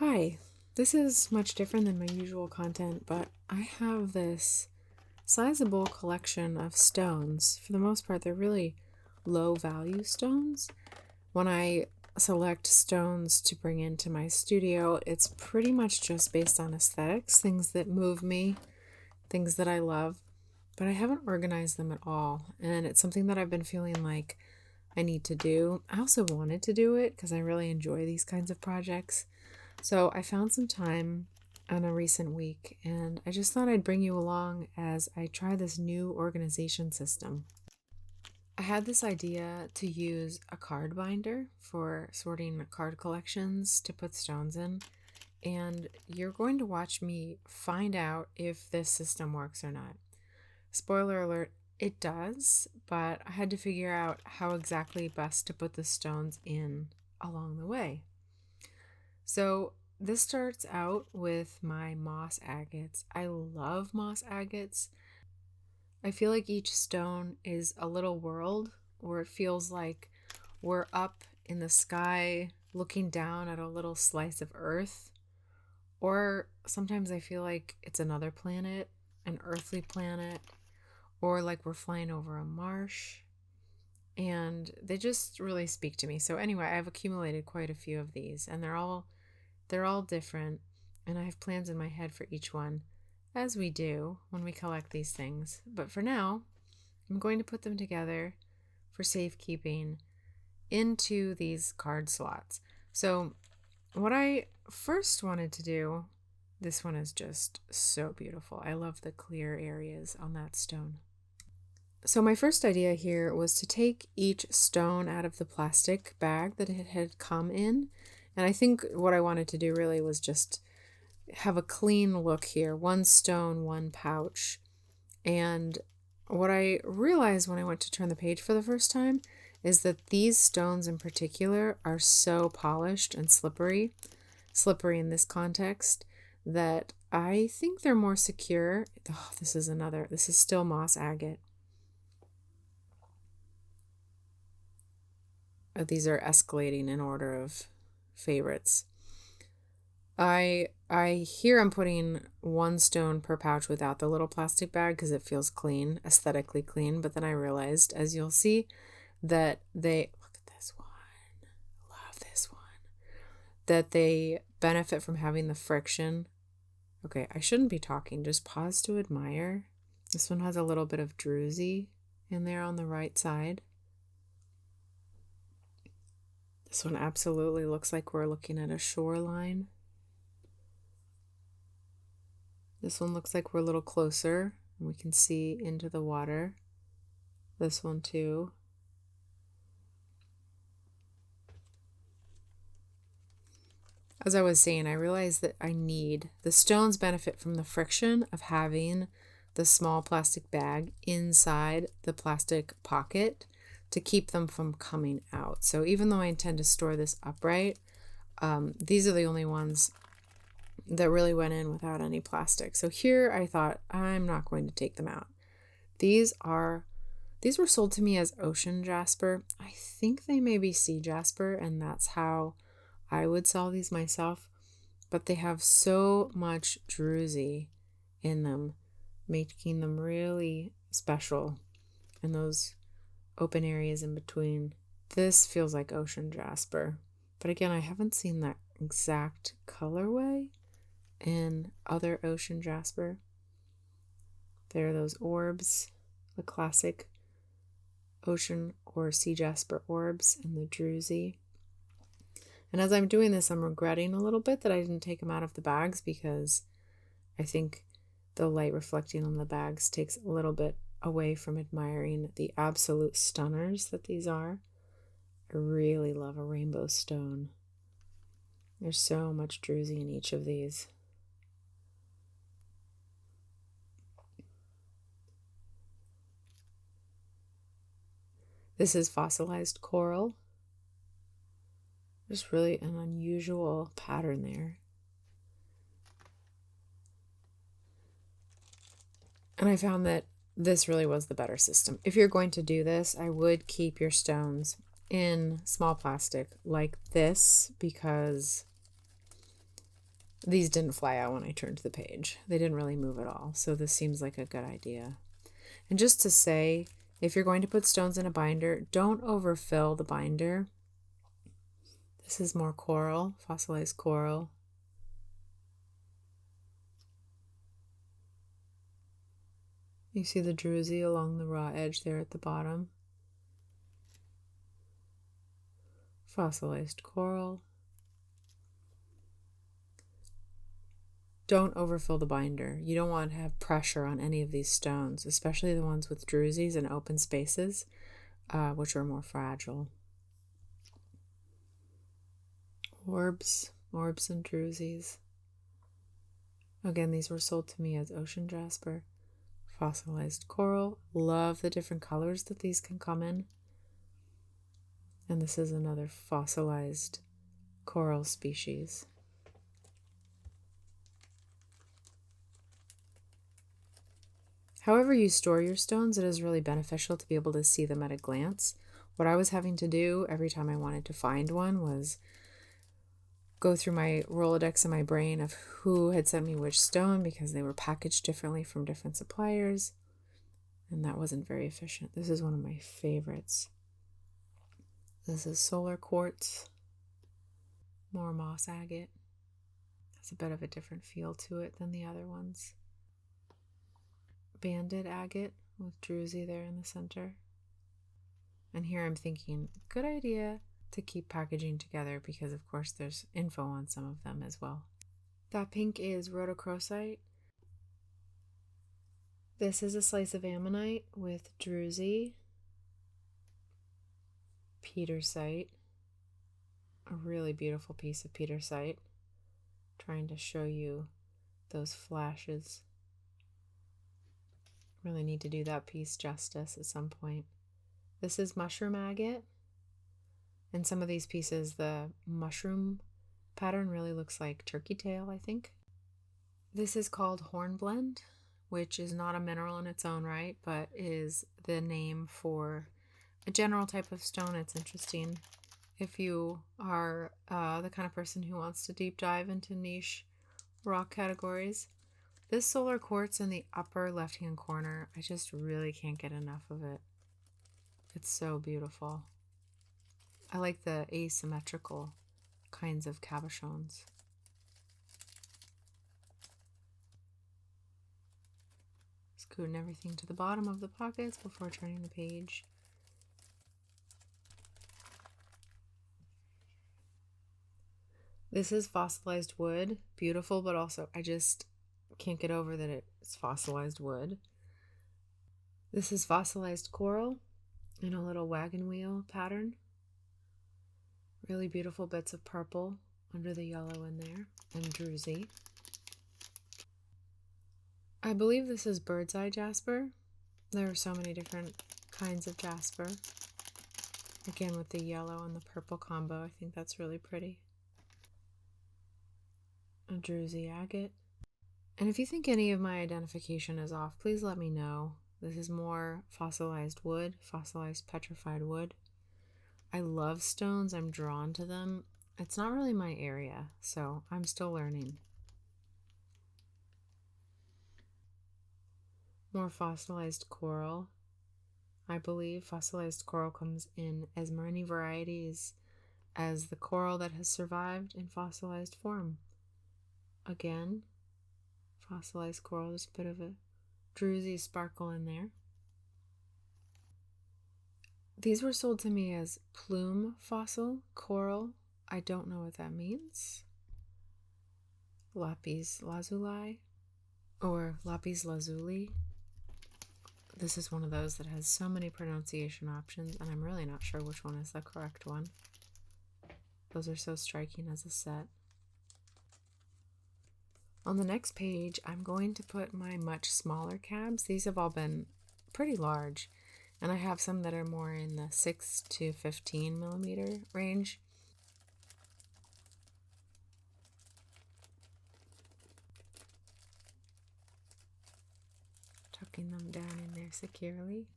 Hi, this is much different than my usual content, but I have this sizable collection of stones. For the most part, they're really low value stones. When I select stones to bring into my studio, it's pretty much just based on aesthetics, things that move me, things that I love, but I haven't organized them at all. And it's something that I've been feeling like I need to do. I also wanted to do it because I really enjoy these kinds of projects. So I found some time on a recent week, and I just thought I'd bring you along as I try this new organization system. I had this idea to use a card binder for sorting card collections to put stones in, and you're going to watch me find out if this system works or not. Spoiler alert, it does, but I had to figure out how exactly best to put the stones in along the way. So this starts out with my moss agates. I love moss agates. I feel like each stone is a little world, or it feels like we're up in the sky looking down at a little slice of earth. Or sometimes I feel like it's another planet, an earthly planet, or like we're flying over a marsh. And they just really speak to me. So anyway, I've accumulated quite a few of these, and they're all different, and I have plans in my head for each one, as we do when we collect these things. But for now, I'm going to put them together for safekeeping into these card slots. So, what I first wanted to do, this one is just so beautiful. I love the clear areas on that stone. So, my first idea here was to take each stone out of the plastic bag that it had come in. And I think what I wanted to do really was just have a clean look here. One stone, one pouch. And what I realized when I went to turn the page for the first time is that these stones in particular are so polished and slippery in this context, that I think they're more secure. Oh, this is still moss agate. These are escalating in order of favorites. I hear I'm putting one stone per pouch without the little plastic bag because it feels clean, aesthetically clean, but then I realized, as you'll see, that they look at this one. Love this one. That they benefit from having the friction. Okay, I shouldn't be talking, just pause to admire. This one has a little bit of druzy in there on the right side. This one absolutely looks like we're looking at a shoreline. This one looks like we're a little closer and we can see into the water. This one too. As I was saying, I realized that the stones benefit from the friction of having the small plastic bag inside the plastic pocket to keep them from coming out. So even though I intend to store this upright, these are the only ones that really went in without any plastic. So here I thought, I'm not going to take them out. These were sold to me as ocean jasper. I think they may be sea jasper, and that's how I would sell these myself. But they have so much druzy in them, making them really special in those open areas in between. This feels like ocean jasper. But again, I haven't seen that exact colorway in other ocean jasper. There are those orbs, the classic ocean or sea jasper orbs, and the druzy. And as I'm doing this, I'm regretting a little bit that I didn't take them out of the bags, because I think the light reflecting on the bags takes a little bit away from admiring the absolute stunners that these are. I really love a rainbow stone. There's so much druzy in each of these. This is fossilized coral. There's really an unusual pattern there. And I found that this really was the better system. If you're going to do this, I would keep your stones in small plastic like this, because These didn't fly out when I turned the page. They didn't really move at all, so this seems like a good idea. And just to say, if you're going to put stones in a binder, don't overfill the binder. This is more coral, fossilized coral. You see the druzy along the raw edge there at the bottom. Fossilized coral. Don't overfill the binder. You don't want to have pressure on any of these stones, especially the ones with druzies and open spaces, which are more fragile. Orbs and druzies. Again, these were sold to me as ocean jasper. Fossilized coral. Love the different colors that these can come in. And this is another fossilized coral species. However you store your stones, it is really beneficial to be able to see them at a glance. What I was having to do every time I wanted to find one was go through my Rolodex in my brain of who had sent me which stone because they were packaged differently from different suppliers, and that wasn't very efficient. This is one of my favorites. This is solar quartz, more moss agate. Has a bit of a different feel to it than the other ones. Banded agate with druzy there in the center. And here I'm thinking, good idea to keep packaging together because of course there's info on some of them as well. That pink is rhodochrosite. This is a slice of ammonite with druzy, petersite, a really beautiful piece of petersite. Trying to show you those flashes. Really need to do that piece justice at some point. This is mushroom agate. In some of these pieces, the mushroom pattern really looks like turkey tail, I think. This is called hornblende, which is not a mineral in its own right, but is the name for a general type of stone. It's interesting if you are the kind of person who wants to deep dive into niche rock categories. This solar quartz in the upper left-hand corner, I just really can't get enough of it. It's so beautiful. I like the asymmetrical kinds of cabochons. Scooting everything to the bottom of the pockets before turning the page. This is fossilized wood. Beautiful, but also I just can't get over that it's fossilized wood. This is fossilized coral in a little wagon wheel pattern. Really beautiful bits of purple under the yellow in there, and druzy. I believe this is bird's eye jasper. There are so many different kinds of jasper. Again, with the yellow and the purple combo, I think that's really pretty. A druzy agate. And if you think any of my identification is off, please let me know. This is more fossilized wood, fossilized petrified wood. I love stones. I'm drawn to them. It's not really my area, so I'm still learning. More fossilized coral. I believe fossilized coral comes in as many varieties as the coral that has survived in fossilized form. Again, fossilized coral, just a bit of a druzy sparkle in there. These were sold to me as plume fossil coral. I don't know what that means. Lapis lazuli or lapis lazuli. This is one of those that has so many pronunciation options, and I'm really not sure which one is the correct one. Those are so striking as a set. On the next page, I'm going to put my much smaller cabs. These have all been pretty large, and I have some that are more in the 6 to 15 millimeter range. Tucking them down in there securely.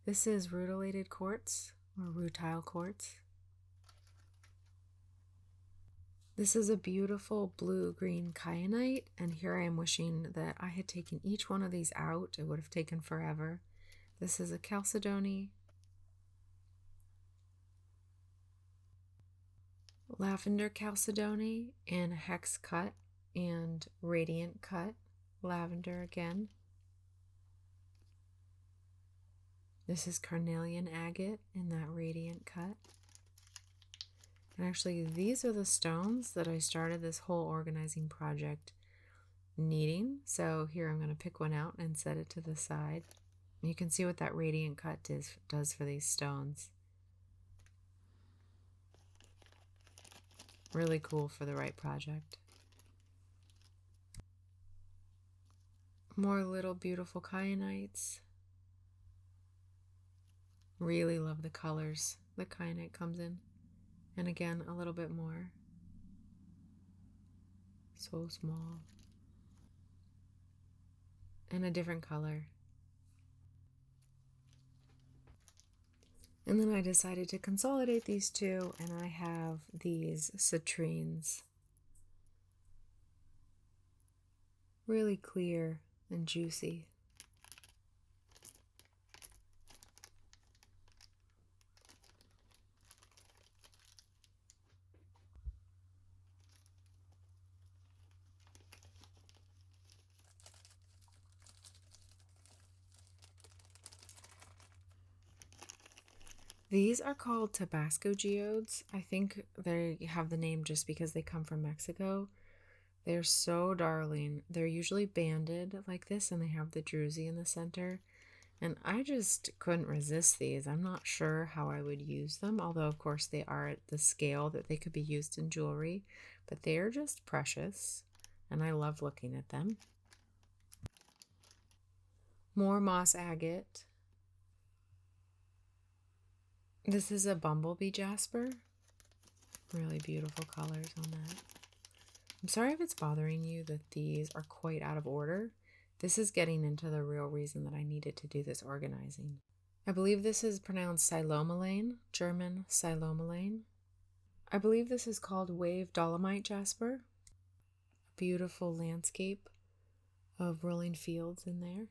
This is rutilated quartz or rutile quartz. This is a beautiful blue-green kyanite, and here I am wishing that I had taken each one of these out. It would have taken forever. This is a chalcedony, lavender chalcedony, and hex cut and radiant cut, lavender again. This is carnelian agate in that radiant cut. And actually, these are the stones that I started this whole organizing project needing. So here I'm going to pick one out and set it to the side. You can see what that radiant cut does for these stones. Really cool for the right project. More little beautiful kyanites. Really love the colors the kyanite comes in. And again, a little bit more. So small. And a different color. And then I decided to consolidate these two, and I have these citrines. Really clear and juicy. These are called Tabasco geodes. I think they have the name just because they come from Mexico. They're so darling. They're usually banded like this, and they have the druzy in the center. And I just couldn't resist these. I'm not sure how I would use them, although of course they are at the scale that they could be used in jewelry. But they are just precious, and I love looking at them. More moss agate. This is a bumblebee jasper. Really beautiful colors on that. I'm sorry if it's bothering you that these are quite out of order. This is getting into the real reason that I needed to do this organizing. I believe this is pronounced silomelane, German silomelane. I believe this is called wave dolomite jasper. A beautiful landscape of rolling fields in there.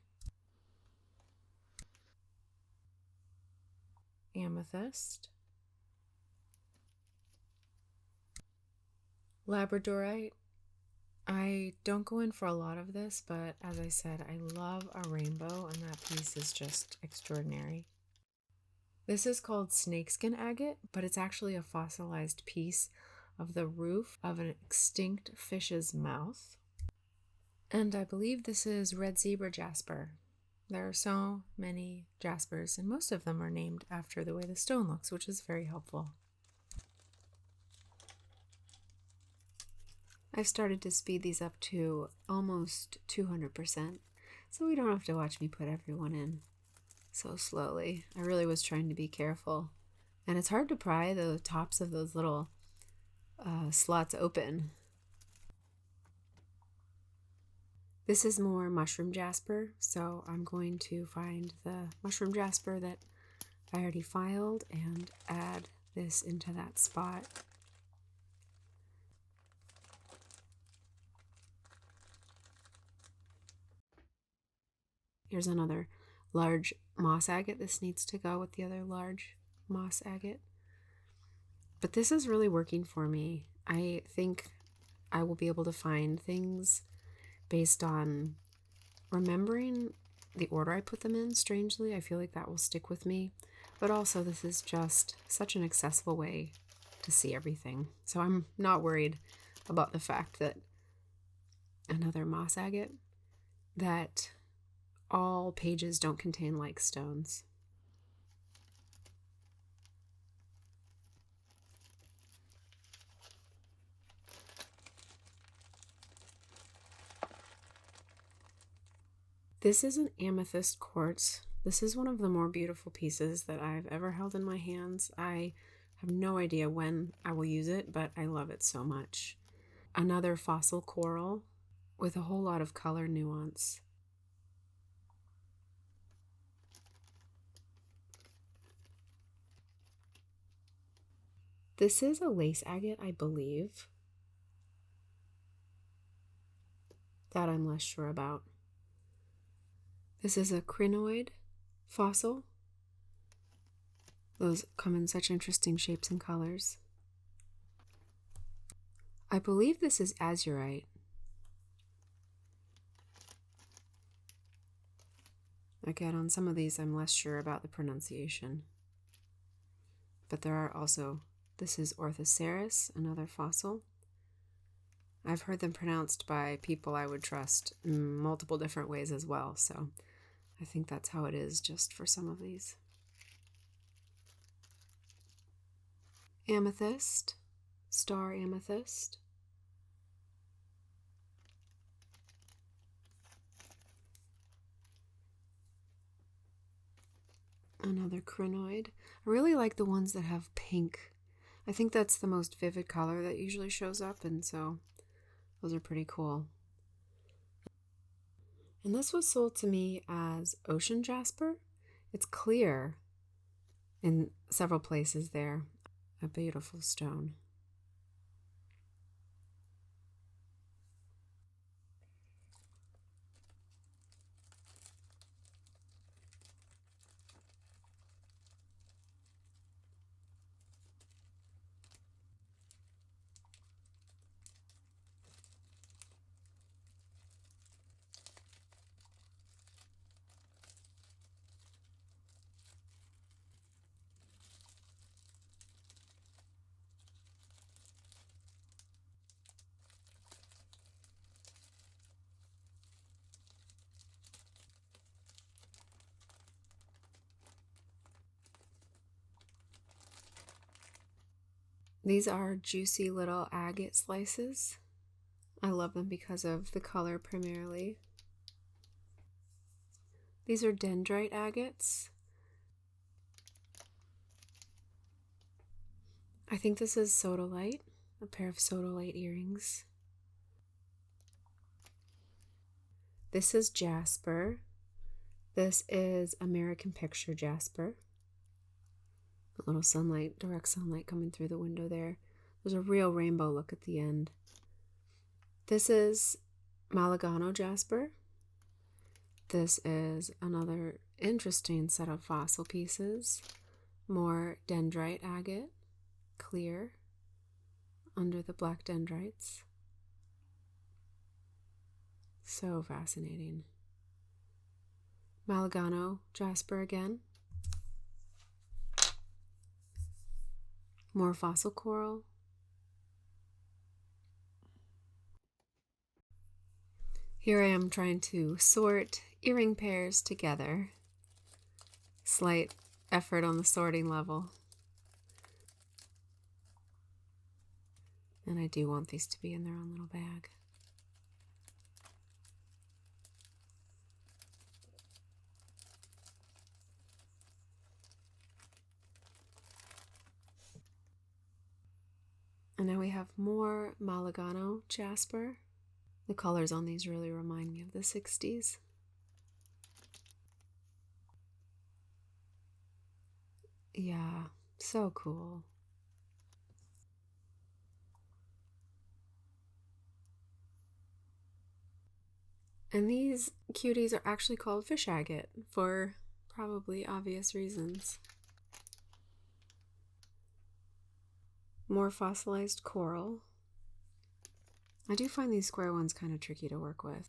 Amethyst. Labradorite. I don't go in for a lot of this, but as I said, I love a rainbow, and that piece is just extraordinary. This is called snakeskin agate, but it's actually a fossilized piece of the roof of an extinct fish's mouth. And I believe this is red zebra jasper. There are so many jaspers, and most of them are named after the way the stone looks, which is very helpful. I've started to speed these up to almost 200%, so we don't have to watch me put everyone in so slowly. I really was trying to be careful. And it's hard to pry the tops of those little slots open. This is more mushroom jasper, so I'm going to find the mushroom jasper that I already filed and add this into that spot. Here's another large moss agate. This needs to go with the other large moss agate. But this is really working for me. I think I will be able to find things based on remembering the order I put them in. Strangely, I feel like that will stick with me. But also, this is just such an accessible way to see everything. So I'm not worried about the fact that another moss agate, that all pages don't contain like stones. This is an amethyst quartz. This is one of the more beautiful pieces that I've ever held in my hands. I have no idea when I will use it, but I love it so much. Another fossil coral with a whole lot of color nuance. This is a lace agate, I believe. That I'm less sure about. This is a crinoid fossil. Those come in such interesting shapes and colors. I believe this is azurite. Again, on some of these I'm less sure about the pronunciation. But there are also, this is Orthoceras, another fossil. I've heard them pronounced by people I would trust in multiple different ways as well, so I think that's how it is just for some of these. Amethyst, star amethyst. Another crinoid. I really like the ones that have pink. I think that's the most vivid color that usually shows up, and so those are pretty cool. And this was sold to me as ocean jasper. It's clear in several places there. A beautiful stone. These are juicy little agate slices. I love them because of the color primarily. These are dendrite agates. I think this is sodalite, a pair of sodalite earrings. This is Jasper. This is American Picture Jasper. A little sunlight, direct sunlight coming through the window there. There's a real rainbow look at the end. This is Malagano Jasper. This is another interesting set of fossil pieces. More dendrite agate, clear, under the black dendrites. So fascinating. Malagano Jasper again. More fossil coral. Here I am trying to sort earring pairs together. Slight effort on the sorting level. And I do want these to be in their own little bag. And now we have more Malagano Jasper. The colors on these really remind me of the 60s. Yeah, so cool. And these cuties are actually called fish agate for probably obvious reasons. More fossilized coral. I do find these square ones kind of tricky to work with.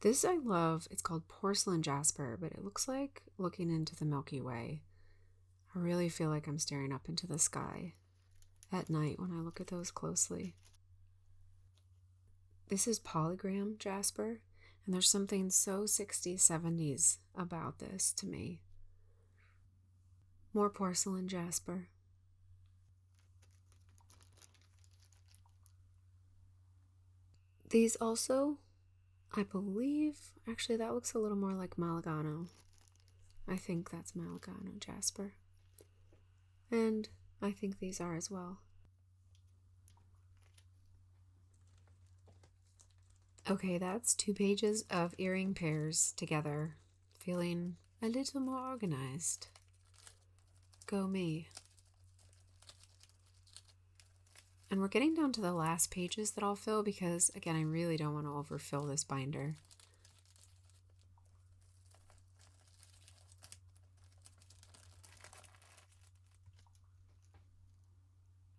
This I love. It's called porcelain jasper, but it looks like looking into the Milky Way. I really feel like I'm staring up into the sky at night when I look at those closely. This is polygram jasper, and there's something so 60s, 70s about this to me. More porcelain jasper. These also, I believe, actually that looks a little more like Malagano. I think that's Malagano Jasper. And I think these are as well. Okay, that's 2 pages of earring pairs together. Feeling a little more organized. Go me. And we're getting down to the last pages that I'll fill because, again, I really don't want to overfill this binder.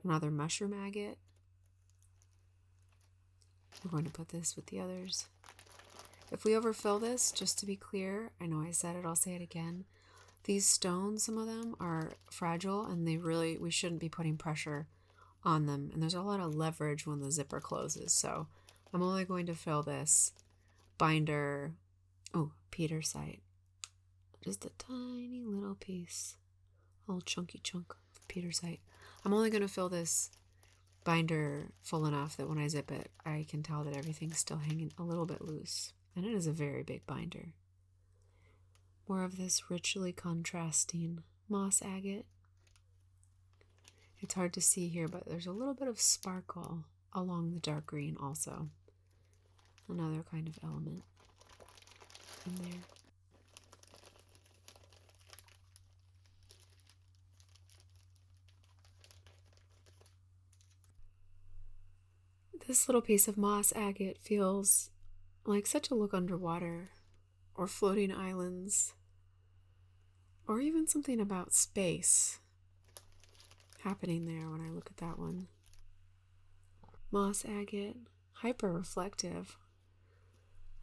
Another mushroom agate. We're going to put this with the others. If we overfill this, just to be clear, I know I said it, I'll say it again. These stones, some of them are fragile and we shouldn't be putting pressure on them. And there's a lot of leverage when the zipper closes. So I'm only going to fill this binder, petersite. Just a tiny little piece, a little chunky chunk of petersite. I'm only going to fill this binder full enough that when I zip it, I can tell that everything's still hanging a little bit loose. And it is a very big binder. More of this richly contrasting moss agate. It's hard to see here, but there's a little bit of sparkle along the dark green also. Another kind of element in there. This little piece of moss agate feels like such a look underwater, or floating islands, or even something about space happening there when I look at that one. Moss agate, hyper reflective.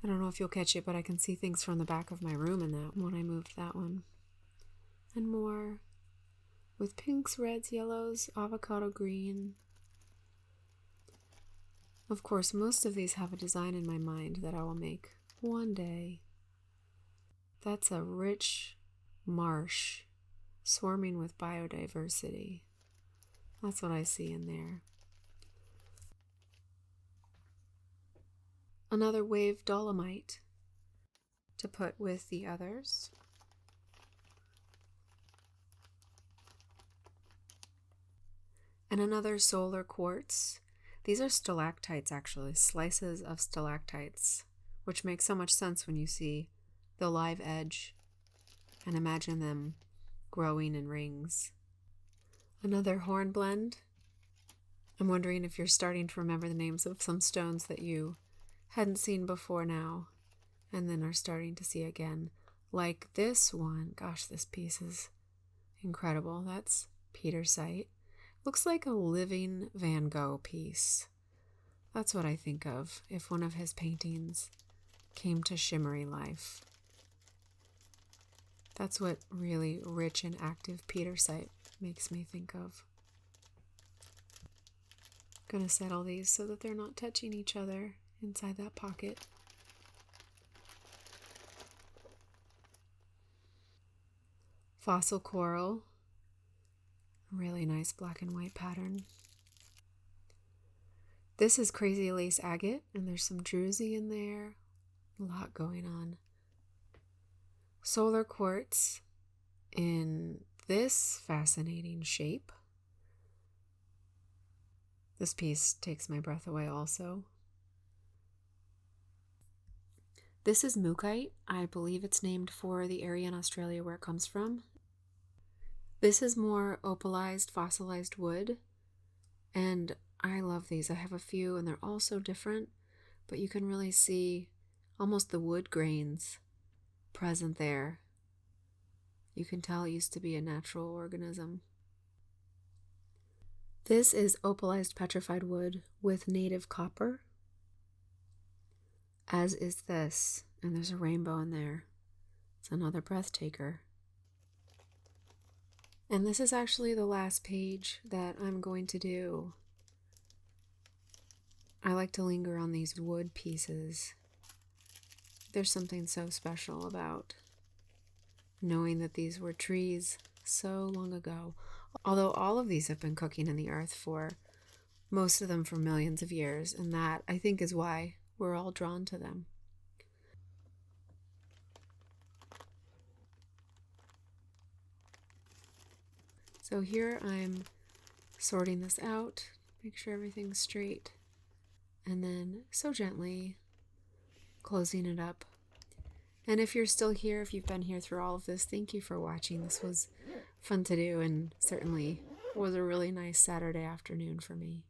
I don't know if you'll catch it, but I can see things from the back of my room in that when I moved that one. And more with pinks, reds, yellows, avocado green. Of course, most of these have a design in my mind that I will make one day. That's a rich marsh swarming with biodiversity. That's what I see in there. Another wave dolomite to put with the others. And another solar quartz. These are stalactites, actually, slices of stalactites, which makes so much sense when you see the live edge and imagine them growing in rings. Another hornblende. I'm wondering if you're starting to remember the names of some stones that you hadn't seen before now, and then are starting to see again. Like this one. Gosh, this piece is incredible. That's petersite. Looks like a living Van Gogh piece. That's what I think of if one of his paintings came to shimmery life. That's what really rich and active petersite makes me think of. I'm gonna settle these so that they're not touching each other inside that pocket. Fossil coral. Really nice black and white pattern. This is crazy lace agate, and there's some druzy in there. A lot going on. Solar quartz in this fascinating shape. This piece takes my breath away also. This is mookaite. I believe it's named for the area in Australia where it comes from. This is more opalized, fossilized wood, and I love these. I have a few, and they're all so different, but you can really see almost the wood grains present there. You can tell it used to be a natural organism. This is opalized petrified wood with native copper, as is this, and there's a rainbow in there. It's another breath taker. And this is actually the last page that I'm going to do. I like to linger on these wood pieces. There's something so special about knowing that these were trees so long ago. Although all of these have been cooking in the earth for most of them for millions of years, and that I think is why we're all drawn to them. So here I'm sorting this out, make sure everything's straight, and then so gently closing it up. And if you're still here, if you've been here through all of this, thank you for watching. This was fun to do and certainly was a really nice Saturday afternoon for me.